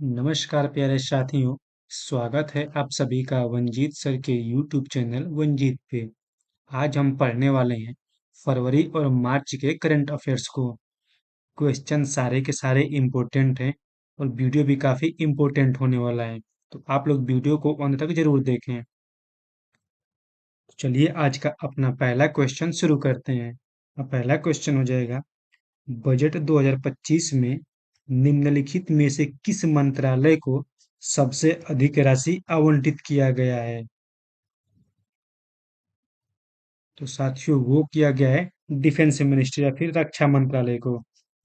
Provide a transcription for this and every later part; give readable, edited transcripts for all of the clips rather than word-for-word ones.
नमस्कार प्यारे साथियों। स्वागत है आप सभी का वंजीत सर के यूट्यूब चैनल वंजीत पे। आज हम पढ़ने वाले हैं फरवरी और मार्च के करंट अफेयर्स को। क्वेश्चन सारे के सारे इम्पोर्टेंट हैं और वीडियो भी काफ़ी इम्पोर्टेंट होने वाला है, तो आप लोग वीडियो को अंत तक जरूर देखें। तो चलिए आज का अपना पहला क्वेश्चन शुरू करते हैं। अब पहला क्वेश्चन हो जाएगा, बजट 2025 में निम्नलिखित में से किस मंत्रालय को सबसे अधिक राशि आवंटित किया गया है? तो साथियों वो किया गया है डिफेंस मिनिस्ट्री या फिर रक्षा मंत्रालय को।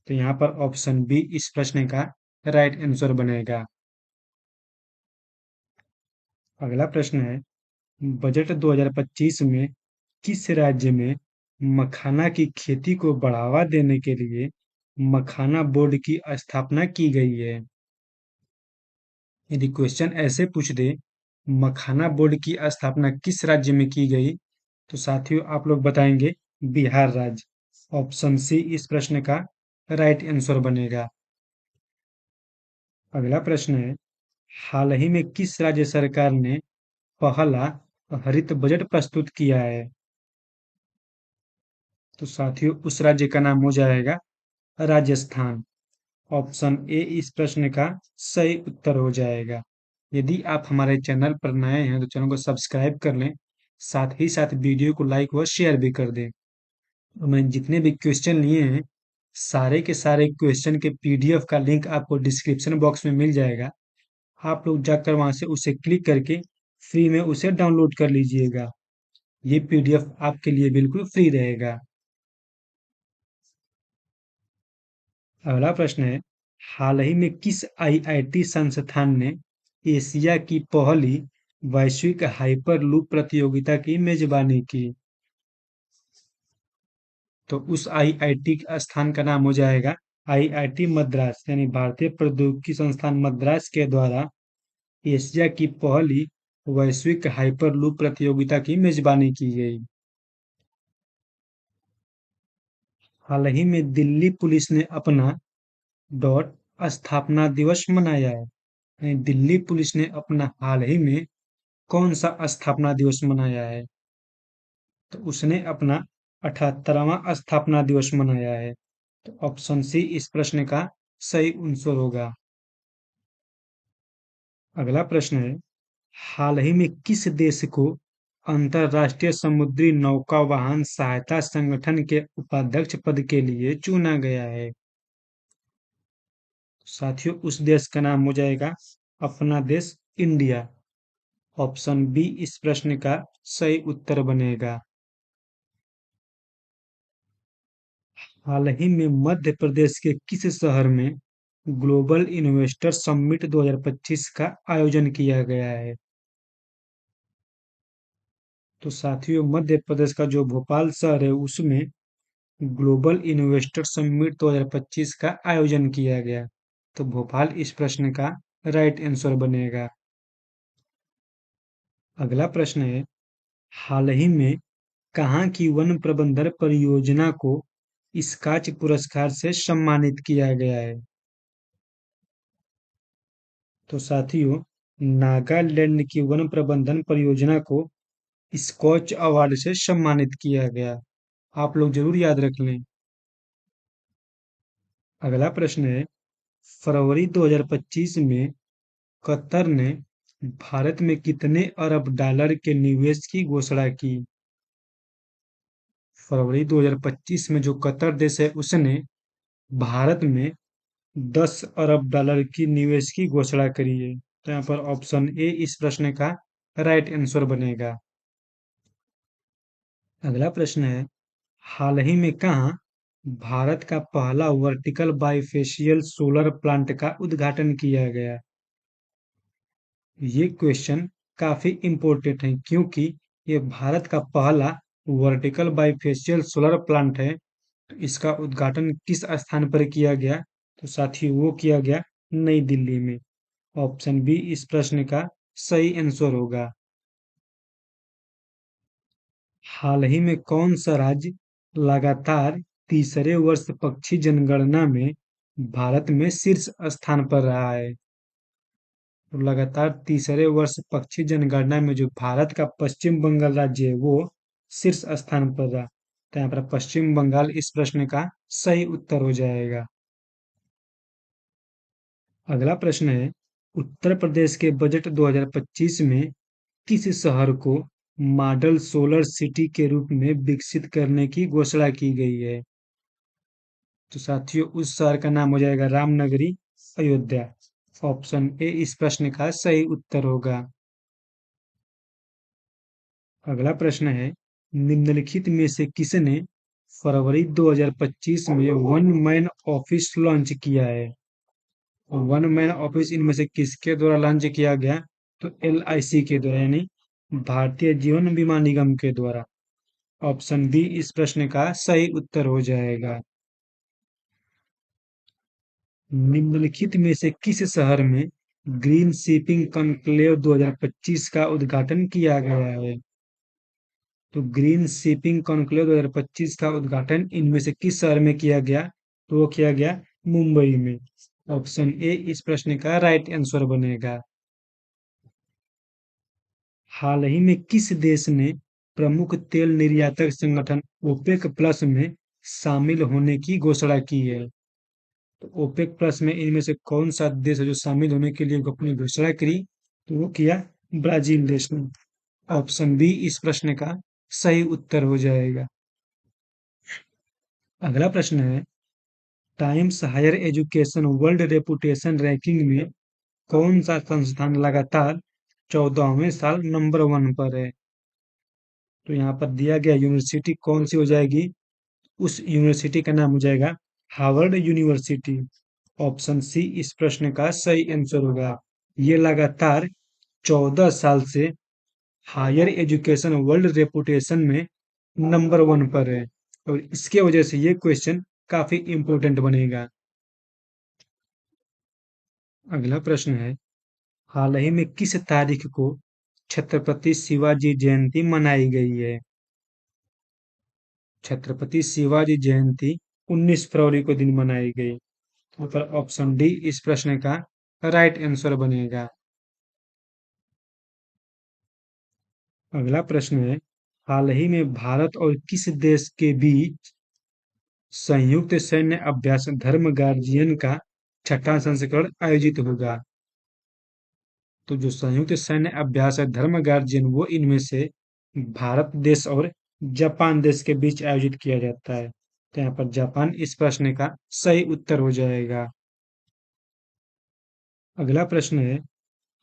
तो यहाँ पर ऑप्शन बी इस प्रश्न का राइट आंसर बनेगा। अगला प्रश्न है, बजट 2025 में किस राज्य में मखाना की खेती को बढ़ावा देने के लिए मखाना बोर्ड की स्थापना की गई है? यदि क्वेश्चन ऐसे पूछ दे, मखाना बोर्ड की स्थापना किस राज्य में की गई, तो साथियों आप लोग बताएंगे बिहार राज्य। ऑप्शन सी इस प्रश्न का राइट आंसर बनेगा। अगला प्रश्न है, हाल ही में किस राज्य सरकार ने पहला हरित बजट प्रस्तुत किया है? तो साथियों उस राज्य का नाम हो जाएगा राजस्थान। ऑप्शन ए इस प्रश्न का सही उत्तर हो जाएगा। यदि आप हमारे चैनल पर नए हैं तो चैनल को सब्सक्राइब कर लें, साथ ही साथ वीडियो को लाइक व शेयर भी कर दें। तो मैंने जितने भी क्वेश्चन लिए हैं, सारे के सारे क्वेश्चन के पीडीएफ का लिंक आपको डिस्क्रिप्शन बॉक्स में मिल जाएगा। आप लोग जाकर वहां से उसे क्लिक करके फ्री में उसे डाउनलोड कर लीजिएगा। ये पीडीएफ आपके लिए बिल्कुल फ्री रहेगा। अगला प्रश्न है, हाल ही में किस आईआईटी संस्थान ने एशिया की पहली वैश्विक हाइपरलूप प्रतियोगिता की मेजबानी की? तो उस आईआईटी स्थान का नाम हो जाएगा आईआईटी मद्रास, यानी भारतीय प्रौद्योगिकी संस्थान मद्रास के द्वारा एशिया की पहली वैश्विक हाइपरलूप प्रतियोगिता की मेजबानी की गई। हाल ही में दिल्ली पुलिस ने अपना डॉट स्थापना दिवस मनाया है। यानी दिल्ली पुलिस ने अपना हाल ही में कौन सा स्थापना दिवस मनाया है? तो उसने अपना 78वां स्थापना दिवस मनाया है। तो ऑप्शन सी इस प्रश्न का सही आंसर होगा। अगला प्रश्न है, हाल ही में किस देश को अंतर्राष्ट्रीय समुद्री नौका वाहन सहायता संगठन के उपाध्यक्ष पद के लिए चुना गया है? साथियों उस देश का नाम हो जाएगा अपना देश इंडिया। ऑप्शन बी इस प्रश्न का सही उत्तर बनेगा। हाल ही में मध्य प्रदेश के किस शहर में ग्लोबल इन्वेस्टर समिट 2025 का आयोजन किया गया है? तो साथियों मध्य प्रदेश का जो भोपाल शहर है उसमें ग्लोबल इन्वेस्टर समिट 2025 का आयोजन किया गया। तो भोपाल इस प्रश्न का राइट आंसर बनेगा। अगला प्रश्न है, हाल ही में कहाँ की वन प्रबंधन परियोजना को स्कॉच पुरस्कार से सम्मानित किया गया है? तो साथियों नागालैंड की वन प्रबंधन परियोजना को स्कॉच अवार्ड से सम्मानित किया गया। आप लोग जरूर याद रख लें। अगला प्रश्न है, फरवरी 2025 में कतर ने भारत में कितने अरब डॉलर के निवेश की घोषणा की? फरवरी 2025 में जो कतर देश है उसने भारत में 10 अरब डॉलर की निवेश की घोषणा करी है। तो यहाँ पर ऑप्शन ए इस प्रश्न का राइट आंसर बनेगा। अगला प्रश्न है, हाल ही में कहाँ भारत का पहला वर्टिकल बाइफेशियल सोलर प्लांट का उद्घाटन किया गया? ये क्वेश्चन काफी इम्पोर्टेंट है क्योंकि ये भारत का पहला वर्टिकल बाइफेशियल सोलर प्लांट है। तो इसका उद्घाटन किस स्थान पर किया गया? तो साथियों वो किया गया नई दिल्ली में। ऑप्शन बी इस प्रश्न का सही आंसर होगा। हाल ही में कौन सा राज्य लगातार तीसरे वर्ष पक्षी जनगणना में भारत में शीर्ष स्थान पर रहा है? तो लगातार तीसरे वर्ष पक्षी जनगणना में जो भारत का पश्चिम बंगाल राज्य है वो शीर्ष स्थान पर रहा। तो यहाँ पर पश्चिम बंगाल इस प्रश्न का सही उत्तर हो जाएगा। अगला प्रश्न है, उत्तर प्रदेश के बजट 2025 में किस शहर को मॉडल सोलर सिटी के रूप में विकसित करने की घोषणा की गई है? तो साथियों उस शहर का नाम हो जाएगा रामनगरी, अयोध्या। ऑप्शन ए इस प्रश्न का सही उत्तर होगा। अगला प्रश्न है, निम्नलिखित में से किसने फरवरी 2025 में वन मैन ऑफिस लॉन्च किया है? वन मैन ऑफिस इनमें से किसके द्वारा लॉन्च किया गया? तो एलआईसी के द्वारा, यानी भारतीय जीवन बीमा निगम के द्वारा। ऑप्शन बी इस प्रश्न का सही उत्तर हो जाएगा। निम्नलिखित में से किस शहर में ग्रीन शिपिंग कॉन्क्लेव 2025 का उद्घाटन किया गया है? तो ग्रीन शिपिंग कॉन्क्लेव 2025 का उद्घाटन इनमें से किस शहर में किया गया? तो वो किया गया मुंबई में। ऑप्शन ए इस प्रश्न का राइट आंसर बनेगा। हाल ही में किस देश ने प्रमुख तेल निर्यातक संगठन ओपेक प्लस में शामिल होने की घोषणा की है? तो ओपेक प्लस में इनमें से कौन सा देश है जो शामिल होने के लिए अपनी घोषणा करी? तो वो किया ब्राजील देश ने। ऑप्शन बी इस प्रश्न का सही उत्तर हो जाएगा। अगला प्रश्न है, Times higher education world reputation ranking में कौन सा संस्थान लगातार 14वें साल नंबर 1 पर है? तो यहाँ पर दिया गया यूनिवर्सिटी कौन सी हो जाएगी? उस यूनिवर्सिटी का नाम हो जाएगा हार्वर्ड यूनिवर्सिटी। ऑप्शन सी इस प्रश्न का सही आंसर होगा। ये लगातार 14 साल से हायर एजुकेशन वर्ल्ड रेपुटेशन में नंबर 1 पर है और इसके वजह से ये क्वेश्चन काफी इंपॉर्टेंट बनेगा। अगला प्रश्न है, हाल ही में किस तारीख को छत्रपति शिवाजी जयंती मनाई गई है? छत्रपति शिवाजी जयंती 19 फरवरी को दिन मनाई गई। यहाँ पर ऑप्शन डी इस प्रश्न का राइट आंसर बनेगा। अगला प्रश्न है, हाल ही में भारत और किस देश के बीच संयुक्त सैन्य अभ्यास धर्म गार्जियन का छठा संस्करण आयोजित होगा? तो जो संयुक्त सैन्य अभ्यास है धर्म गार्जियन वो इनमें से भारत देश और जापान देश के बीच आयोजित किया जाता है। तो यहाँ पर जापान इस प्रश्न का सही उत्तर हो जाएगा। अगला प्रश्न है,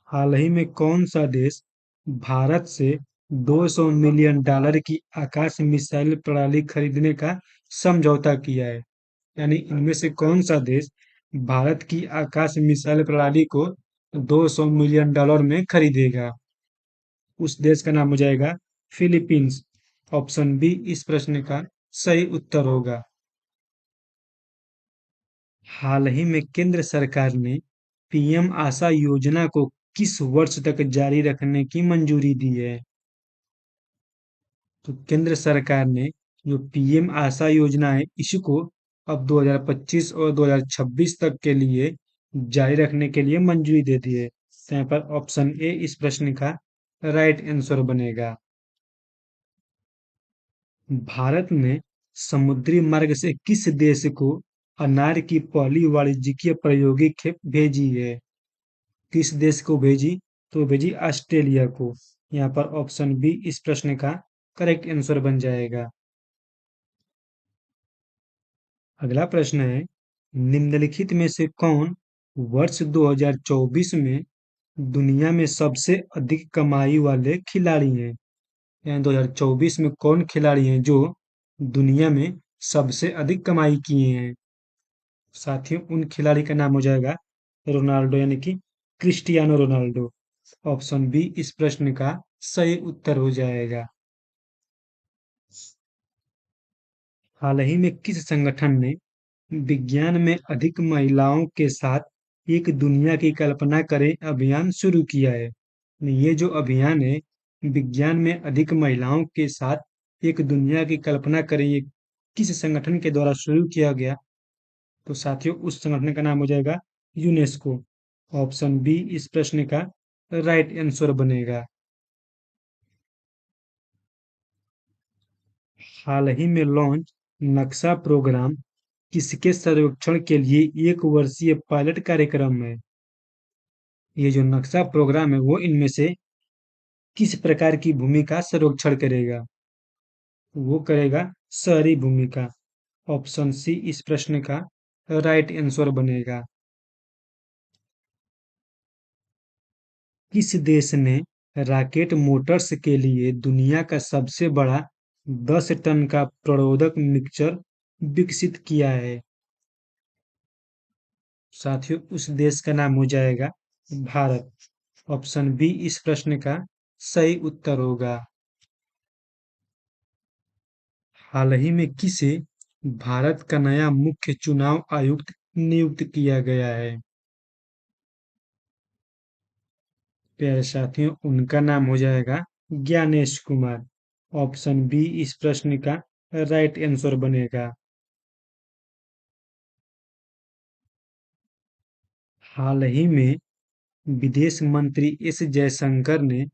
हाल ही में कौन सा देश भारत से 200 मिलियन डॉलर की आकाश मिसाइल प्रणाली खरीदने का समझौता किया है? यानी इनमें से कौन सा देश भारत की आकाश मिसाइल प्रणाली को 200 मिलियन डॉलर में खरीदेगा? उस देश का नाम हो जाएगा फिलीपींस। ऑप्शन बी इस प्रश्न का सही उत्तर होगा। हाल ही में केंद्र सरकार ने पीएम आशा योजना को किस वर्ष तक जारी रखने की मंजूरी दी है? तो केंद्र सरकार ने जो पीएम आशा योजना है इसको अब 2025 और 2026 तक के लिए जारी रखने के लिए मंजूरी दे दी है। तो यहाँ पर ऑप्शन ए इस प्रश्न का राइट आंसर बनेगा। भारत ने समुद्री मार्ग से किस देश को अनार की पहली वाणिज्यिक प्रायोगिक खेप भेजी है? किस देश को भेजी? तो भेजी ऑस्ट्रेलिया को। यहाँ पर ऑप्शन बी इस प्रश्न का करेक्ट आंसर बन जाएगा। अगला प्रश्न है, निम्नलिखित में से कौन वर्ष 2024 में दुनिया में सबसे अधिक कमाई वाले खिलाड़ी हैं? यानी 2024 में कौन खिलाड़ी हैं जो दुनिया में सबसे अधिक कमाई किए हैं? साथियों उन खिलाड़ी का नाम हो जाएगा रोनाल्डो, यानी कि क्रिस्टियानो रोनाल्डो। ऑप्शन बी इस प्रश्न का सही उत्तर हो जाएगा। हाल ही में किस संगठन ने विज्ञान में अधिक महिलाओं के साथ एक दुनिया की कल्पना करें अभियान शुरू किया है? ये जो अभियान है विज्ञान में अधिक महिलाओं के साथ एक दुनिया की कल्पना करें, ये किस संगठन के द्वारा शुरू किया गया? तो साथियों उस संगठन का नाम हो जाएगा यूनेस्को। ऑप्शन बी इस प्रश्न का राइट आंसर बनेगा। हाल ही में लॉन्च नक्शा प्रोग्राम किसके सर्वेक्षण के लिए 1 वर्षीय पायलट कार्यक्रम है? ये जो नक्शा प्रोग्राम है वो इनमें से किस प्रकार की भूमि का सर्वेक्षण करेगा? वो करेगा शहरी भूमि का। ऑप्शन सी इस प्रश्न का राइट आंसर बनेगा। किस देश ने रॉकेट मोटर्स के लिए दुनिया का सबसे बड़ा 10 टन का प्रणोदक मिक्सर विकसित किया है? साथियों, उस देश का नाम हो जाएगा भारत। ऑप्शन बी इस प्रश्न का सही उत्तर होगा। हाल ही में किसे भारत का नया मुख्य चुनाव आयुक्त नियुक्त किया गया है? प्यारे साथियों, उनका नाम हो जाएगा ज्ञानेश कुमार। ऑप्शन बी इस प्रश्न का राइट आंसर बनेगा। हाल ही में विदेश मंत्री एस जयशंकर ने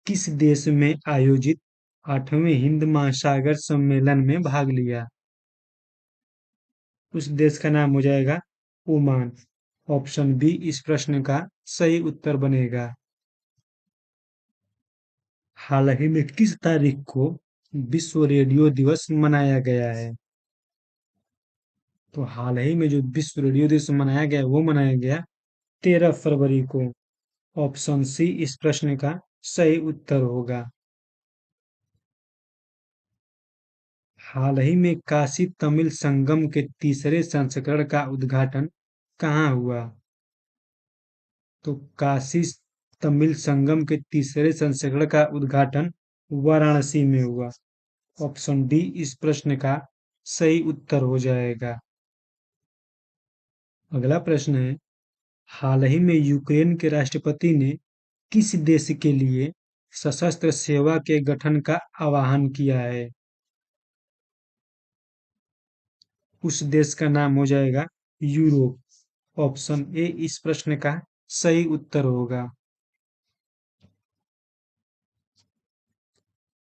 किस देश में आयोजित 8वें हिंद महासागर सम्मेलन में भाग लिया? उस देश का नाम हो जाएगा ओमान। ऑप्शन बी इस प्रश्न का सही उत्तर बनेगा। हाल ही में किस तारीख को विश्व रेडियो दिवस मनाया गया है? तो हाल ही में जो विश्व रेडियो दिवस मनाया गया वो मनाया गया 13 फरवरी को। ऑप्शन सी इस प्रश्न का सही उत्तर होगा। हाल ही में काशी तमिल संगम के तीसरे संस्करण का उद्घाटन कहाँ हुआ? तो काशी तमिल संगम के तीसरे संस्करण का उद्घाटन वाराणसी में हुआ। ऑप्शन डी इस प्रश्न का सही उत्तर हो जाएगा। अगला प्रश्न है, हाल ही में यूक्रेन के राष्ट्रपति ने किस देश के लिए सशस्त्र सेवा के गठन का आह्वान किया है? उस देश का नाम हो जाएगा यूरोप। ऑप्शन ए इस प्रश्न का सही उत्तर होगा।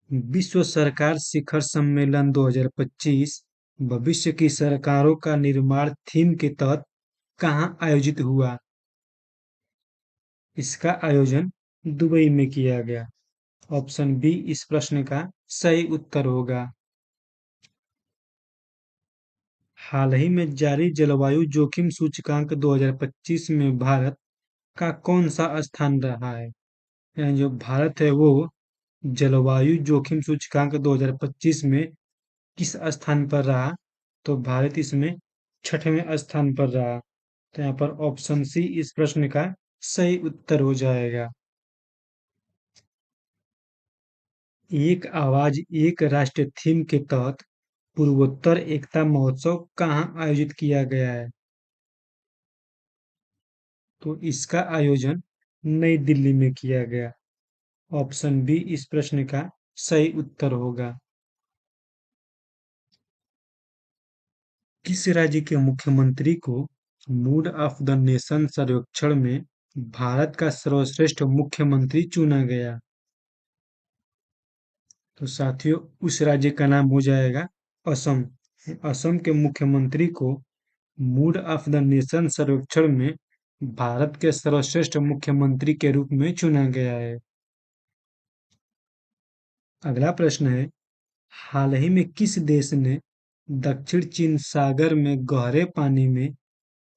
विश्व सरकार शिखर सम्मेलन 2025 भविष्य की सरकारों का निर्माण थीम के तहत कहाँ आयोजित हुआ? इसका आयोजन दुबई में किया गया। ऑप्शन बी इस प्रश्न का सही उत्तर होगा। हाल ही में जारी जलवायु जोखिम सूचकांक 2025 में भारत का कौन सा स्थान रहा है? यानी जो भारत है वो जलवायु जोखिम सूचकांक 2025 में किस स्थान पर रहा? तो भारत इसमें 6वें स्थान पर रहा। तो यहाँ पर ऑप्शन सी इस प्रश्न का सही उत्तर हो जाएगा। एक आवाज एक राष्ट्र थीम के तहत पूर्वोत्तर एकता महोत्सव कहाँ आयोजित किया गया है? तो इसका आयोजन नई दिल्ली में किया गया। ऑप्शन बी इस प्रश्न का सही उत्तर होगा। किस राज्य के मुख्यमंत्री को मूड ऑफ द नेशन सर्वेक्षण में भारत का सर्वश्रेष्ठ मुख्यमंत्री चुना गया? तो साथियों, उस राज्य का नाम हो जाएगा असम। असम के मुख्यमंत्री को मूड ऑफ द नेशन सर्वेक्षण में भारत के सर्वश्रेष्ठ मुख्यमंत्री के रूप में चुना गया है। अगला प्रश्न है, हाल ही में किस देश ने दक्षिण चीन सागर में गहरे पानी में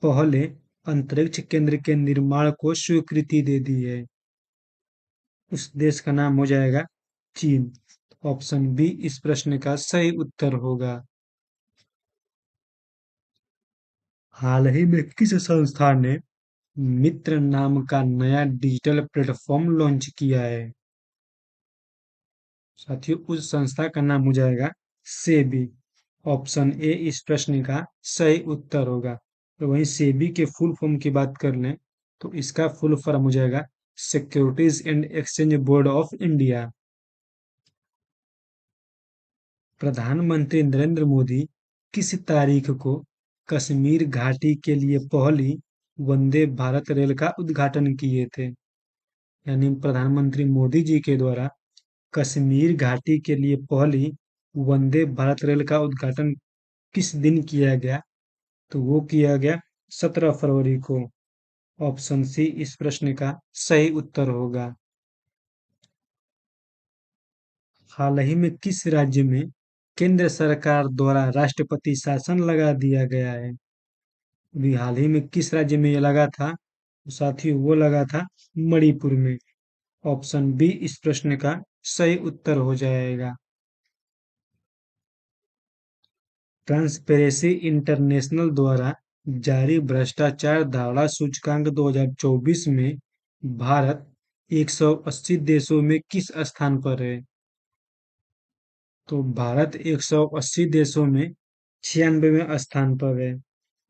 पहले अंतरिक्ष केंद्र के निर्माण को स्वीकृति दे दी है? उस देश का नाम हो जाएगा चीन। ऑप्शन बी इस प्रश्न का सही उत्तर होगा। हाल ही में किस संस्था ने मित्र नाम का नया डिजिटल प्लेटफॉर्म लॉन्च किया है? साथियों, उस संस्था का नाम हो जाएगा सेबी। ऑप्शन ए इस प्रश्न का सही उत्तर होगा। तो वहीं सेबी के फुल फॉर्म की बात कर लें तो इसका फुल फॉर्म हो जाएगा securities and exchange board of India. प्रधानमंत्री नरेंद्र मोदी किस तारीख को कश्मीर घाटी के लिए पहली वंदे भारत रेल का उद्घाटन किए थे? यानी प्रधानमंत्री मोदी जी के द्वारा कश्मीर घाटी के लिए पहली वंदे भारत रेल का उद्घाटन किस दिन किया गया? तो वो किया गया 17 फरवरी को। ऑप्शन सी इस प्रश्न का सही उत्तर होगा। हाल ही में किस राज्य में केंद्र सरकार द्वारा राष्ट्रपति शासन लगा दिया गया है? अभी हाल ही में किस राज्य में ये लगा था? तो साथियों वो लगा था मणिपुर में। ऑप्शन बी इस प्रश्न का सही उत्तर हो जाएगा। ट्रांसपेरेंसी इंटरनेशनल द्वारा जारी भ्रष्टाचार धारणा सूचकांक 2024 में भारत 180 देशों में किस स्थान पर है? तो भारत 180 देशों में 96वें स्थान पर है।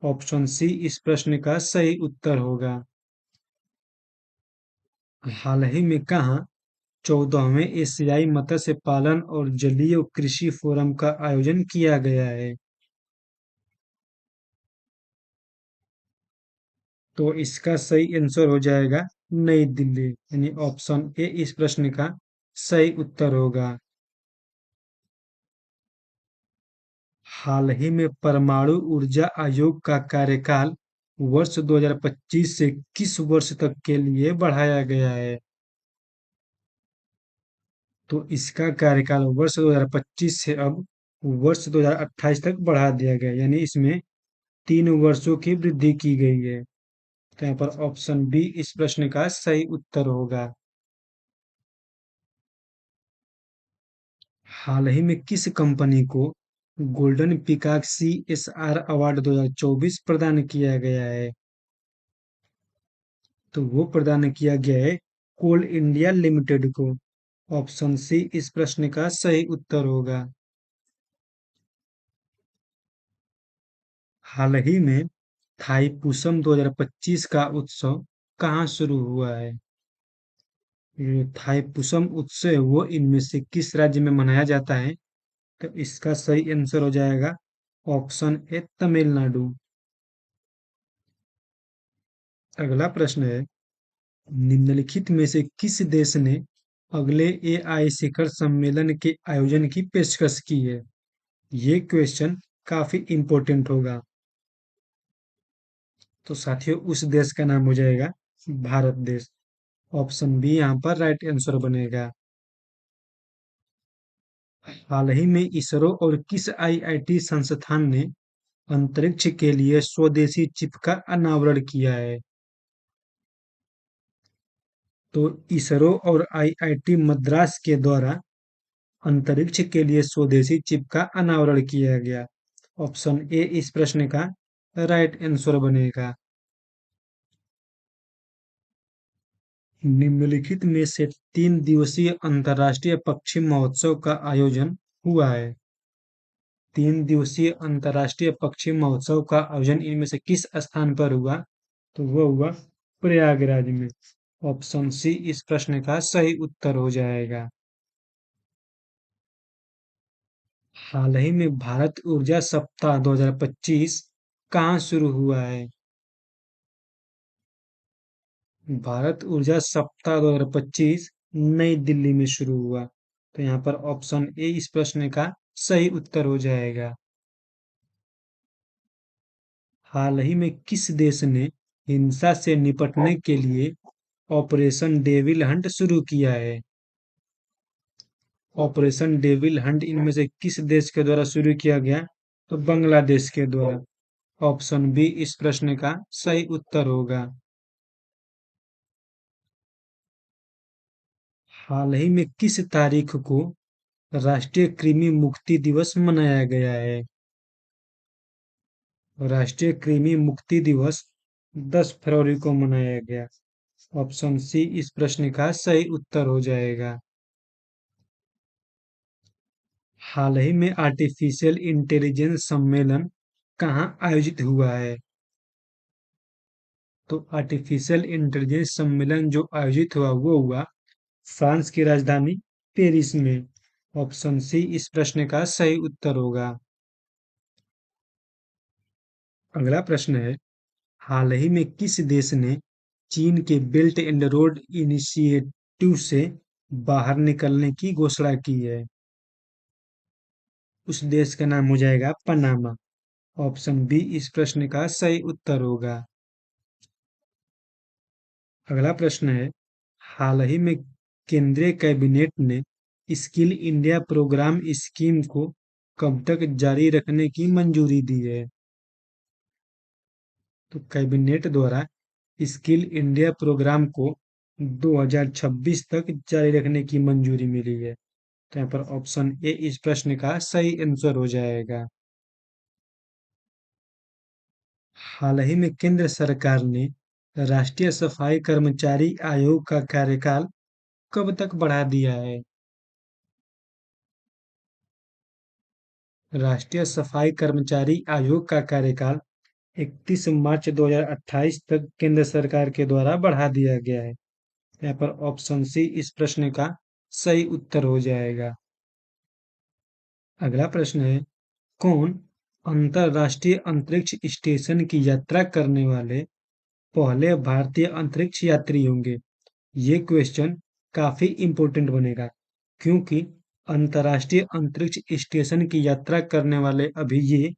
ऑप्शन सी इस प्रश्न का सही उत्तर होगा। हाल ही में कहाँ 14वें एशियाई मत्स्य पालन और जलीय कृषि फोरम का आयोजन किया गया है? तो इसका सही आंसर हो जाएगा नई दिल्ली, यानी ऑप्शन ए इस प्रश्न का सही उत्तर होगा। हाल ही में परमाणु ऊर्जा आयोग का कार्यकाल वर्ष 2025 से किस वर्ष तक के लिए बढ़ाया गया है? तो इसका कार्यकाल वर्ष 2025 से अब वर्ष 2028 तक बढ़ा दिया गया, यानी इसमें 3 वर्षों की वृद्धि की गई है। तो यहाँ पर ऑप्शन बी इस प्रश्न का सही उत्तर होगा। हाल ही में किस कंपनी को गोल्डन पीकॉक सीएसआर अवार्ड 2024 प्रदान किया गया है? तो वो प्रदान किया गया है कोल इंडिया लिमिटेड को। ऑप्शन सी इस प्रश्न का सही उत्तर होगा। हाल ही में थाईपुसम 2025 का उत्सव कहाँ शुरू हुआ है? ये थाईपुसम उत्सव वो इनमें से किस राज्य में मनाया जाता है? तो इसका सही आंसर हो जाएगा ऑप्शन ए तमिलनाडु। अगला प्रश्न है, निम्नलिखित में से किस देश ने अगले एआई शिखर सम्मेलन के आयोजन की पेशकश की है? ये क्वेश्चन काफी इंपॉर्टेंट होगा। तो साथियों उस देश का नाम हो जाएगा भारत देश। ऑप्शन बी यहाँ पर राइट आंसर बनेगा। हाल ही में इसरो और किस आईआईटी संस्थान ने अंतरिक्ष के लिए स्वदेशी चिप का अनावरण किया है? तो इसरो और आईआईटी मद्रास के द्वारा अंतरिक्ष के लिए स्वदेशी चिप का अनावरण किया गया। ऑप्शन ए इस प्रश्न का राइट आंसर बनेगा। निम्नलिखित में से 3 दिवसीय अंतर्राष्ट्रीय पक्षी महोत्सव का आयोजन हुआ है? 3 दिवसीय अंतर्राष्ट्रीय पक्षी महोत्सव का आयोजन इनमें से किस स्थान पर हुआ? तो वह हुआ प्रयागराज में। ऑप्शन सी इस प्रश्न का सही उत्तर हो जाएगा। हाल ही में भारत ऊर्जा सप्ताह 2025 कहाँ शुरू हुआ है? भारत ऊर्जा सप्ताह 2025 नई दिल्ली में शुरू हुआ। तो यहाँ पर ऑप्शन ए इस प्रश्न का सही उत्तर हो जाएगा। हाल ही में किस देश ने हिंसा से निपटने के लिए ऑपरेशन डेविल हंट शुरू किया है? ऑपरेशन डेविल हंट इनमें से किस देश के द्वारा शुरू किया गया? तो बांग्लादेश के द्वारा। ऑप्शन बी इस प्रश्न का सही उत्तर होगा। हाल ही में किस तारीख को राष्ट्रीय कृमि मुक्ति दिवस मनाया गया है? राष्ट्रीय कृमि मुक्ति दिवस 10 फरवरी को मनाया गया। ऑप्शन सी इस प्रश्न का सही उत्तर हो जाएगा। हाल ही में आर्टिफिशियल इंटेलिजेंस सम्मेलन कहाँ आयोजित हुआ है? तो आर्टिफिशियल इंटेलिजेंस सम्मेलन जो आयोजित हुआ वो हुआ फ्रांस की राजधानी पेरिस में। ऑप्शन सी इस प्रश्न का सही उत्तर होगा। अगला प्रश्न है, हाल ही में किस देश ने चीन के बेल्ट एंड रोड इनिशिएटिव से बाहर निकलने की घोषणा की है? उस देश का नाम हो जाएगा पनामा। ऑप्शन बी इस प्रश्न का सही उत्तर होगा। अगला प्रश्न है, हाल ही में केंद्रीय कैबिनेट ने स्किल इंडिया प्रोग्राम स्कीम को कब तक जारी रखने की मंजूरी दी है? तो कैबिनेट द्वारा स्किल इंडिया प्रोग्राम को 2026 तक जारी रखने की मंजूरी मिली है। तो यहाँ पर ऑप्शन ए इस प्रश्न का सही आंसर हो जाएगा। हाल ही में केंद्र सरकार ने राष्ट्रीय सफाई कर्मचारी आयोग का कार्यकाल कब तक बढ़ा दिया है? राष्ट्रीय सफाई कर्मचारी आयोग का कार्यकाल 31 मार्च 2028 तक केंद्र सरकार के द्वारा बढ़ा दिया गया है। यहाँ पर ऑप्शन सी इस प्रश्न का सही उत्तर हो जाएगा। अगला प्रश्न है, कौन अंतरराष्ट्रीय अंतरिक्ष स्टेशन की यात्रा करने वाले पहले भारतीय अंतरिक्ष यात्री होंगे? ये क्वेश्चन काफी इंपॉर्टेंट बनेगा, क्योंकि अंतरराष्ट्रीय अंतरिक्ष स्टेशन की यात्रा करने वाले अभी ये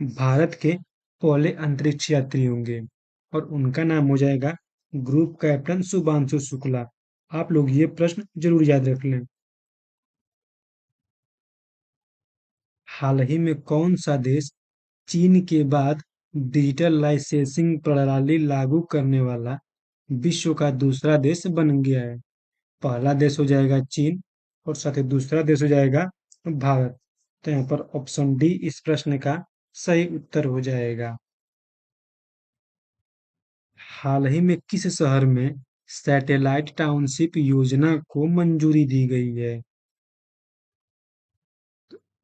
भारत के पहले अंतरिक्ष यात्री होंगे और उनका नाम हो जाएगा ग्रुप कैप्टन शुभांशु शुक्ला। आप लोग ये प्रश्न जरूर याद रख लें। हाल ही में कौन सा देश चीन के बाद डिजिटल लाइसेंसिंग प्रणाली लागू करने वाला विश्व का दूसरा देश बन गया है? पहला देश हो जाएगा चीन और साथ ही दूसरा देश हो जाएगा भारत। तो यहाँ पर ऑप्शन डी इस प्रश्न का सही उत्तर हो जाएगा। हाल ही में किस शहर में सैटेलाइट टाउनशिप योजना को मंजूरी दी गई है?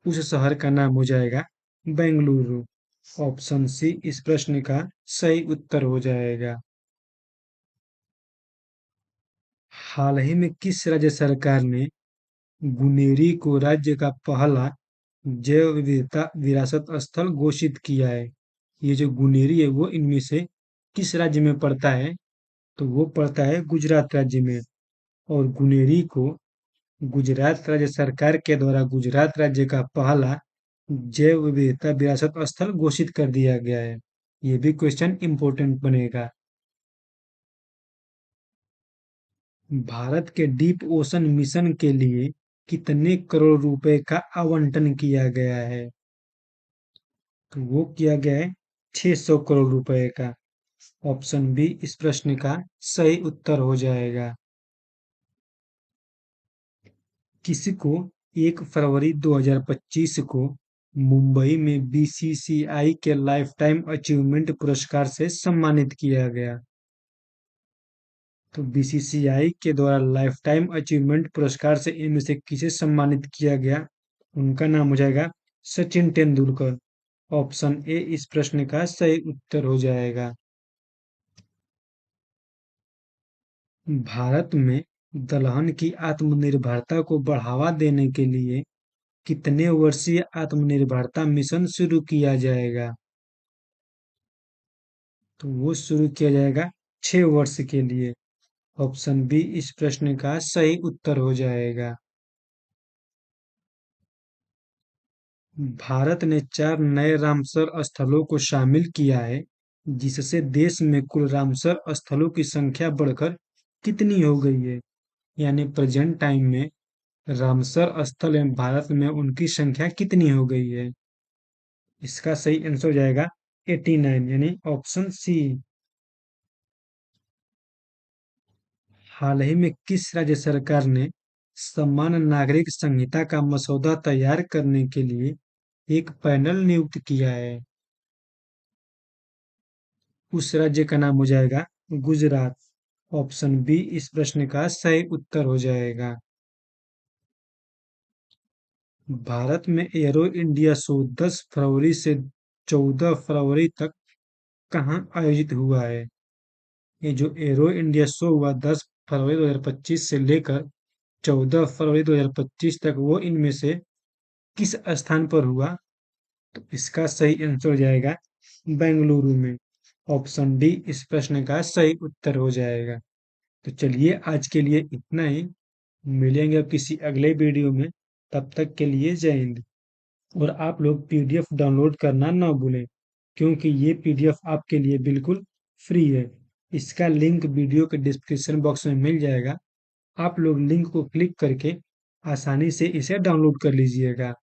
उस शहर का नाम हो जाएगा बेंगलुरु। ऑप्शन सी इस प्रश्न का सही उत्तर हो जाएगा। हाल ही में किस राज्य सरकार ने गुनेरी को राज्य का पहला जैव विविधता विरासत स्थल घोषित किया है? ये जो गुनेरी है वो इनमें से किस राज्य में पड़ता है? तो वो पड़ता है गुजरात राज्य में। और गुनेरी को गुजरात राज्य सरकार के द्वारा गुजरात राज्य का पहला जैव विविधता विरासत स्थल घोषित कर दिया गया है। ये भी क्वेश्चन इंपॉर्टेंट बनेगा। भारत के डीप ओशन मिशन के लिए कितने करोड़ रुपए का आवंटन किया गया है? तो वो किया गया है 600 करोड़ रुपए का। ऑप्शन बी इस प्रश्न का सही उत्तर हो जाएगा। किसको 1 फरवरी 2025 को मुंबई में बीसीसीआई के लाइफ टाइम अचीवमेंट पुरस्कार से सम्मानित किया गया? तो बीसीसीआई के द्वारा लाइफ टाइम अचीवमेंट पुरस्कार से इनमें से किसे सम्मानित किया गया? उनका नाम हो जाएगा सचिन तेंदुलकर। ऑप्शन ए इस प्रश्न का सही उत्तर हो जाएगा। भारत में दलहन की आत्मनिर्भरता को बढ़ावा देने के लिए कितने वर्षीय आत्मनिर्भरता मिशन शुरू किया जाएगा? तो वो शुरू किया जाएगा 6 वर्ष के लिए। ऑप्शन बी इस प्रश्न का सही उत्तर हो जाएगा। भारत ने 4 नए रामसर स्थलों को शामिल किया है, जिससे देश में कुल रामसर स्थलों की संख्या बढ़कर कितनी हो गई है? यानी प्रेजेंट टाइम में रामसर स्थल एवं भारत में उनकी संख्या कितनी हो गई है? इसका सही आंसर हो जाएगा 89, यानी ऑप्शन सी। हाल ही में किस राज्य सरकार ने समान नागरिक संहिता का मसौदा तैयार करने के लिए एक पैनल नियुक्त किया है? उस राज्य का नाम हो जाएगा गुजरात। ऑप्शन बी इस प्रश्न का सही उत्तर हो जाएगा। भारत में एरो इंडिया शो 10 फरवरी से 14 फरवरी तक कहाँ आयोजित हुआ है? ये जो एरो इंडिया शो हुआ 10 फरवरी 2025 से लेकर 14 फरवरी 2025 तक, वो इनमें से किस स्थान पर हुआ? तो इसका सही आंसर हो जाएगा बेंगलुरु में। ऑप्शन डी इस प्रश्न का सही उत्तर हो जाएगा। तो चलिए आज के लिए इतना ही। मिलेंगे अब किसी अगले वीडियो में। तब तक के लिए जय हिंद। और आप लोग पीडीएफ डाउनलोड करना ना भूलें, क्योंकि ये पीडीएफ आपके लिए बिल्कुल फ्री है। इसका लिंक वीडियो के डिस्क्रिप्शन बॉक्स में मिल जाएगा। आप लोग लिंक को क्लिक करके आसानी से इसे डाउनलोड कर लीजिएगा।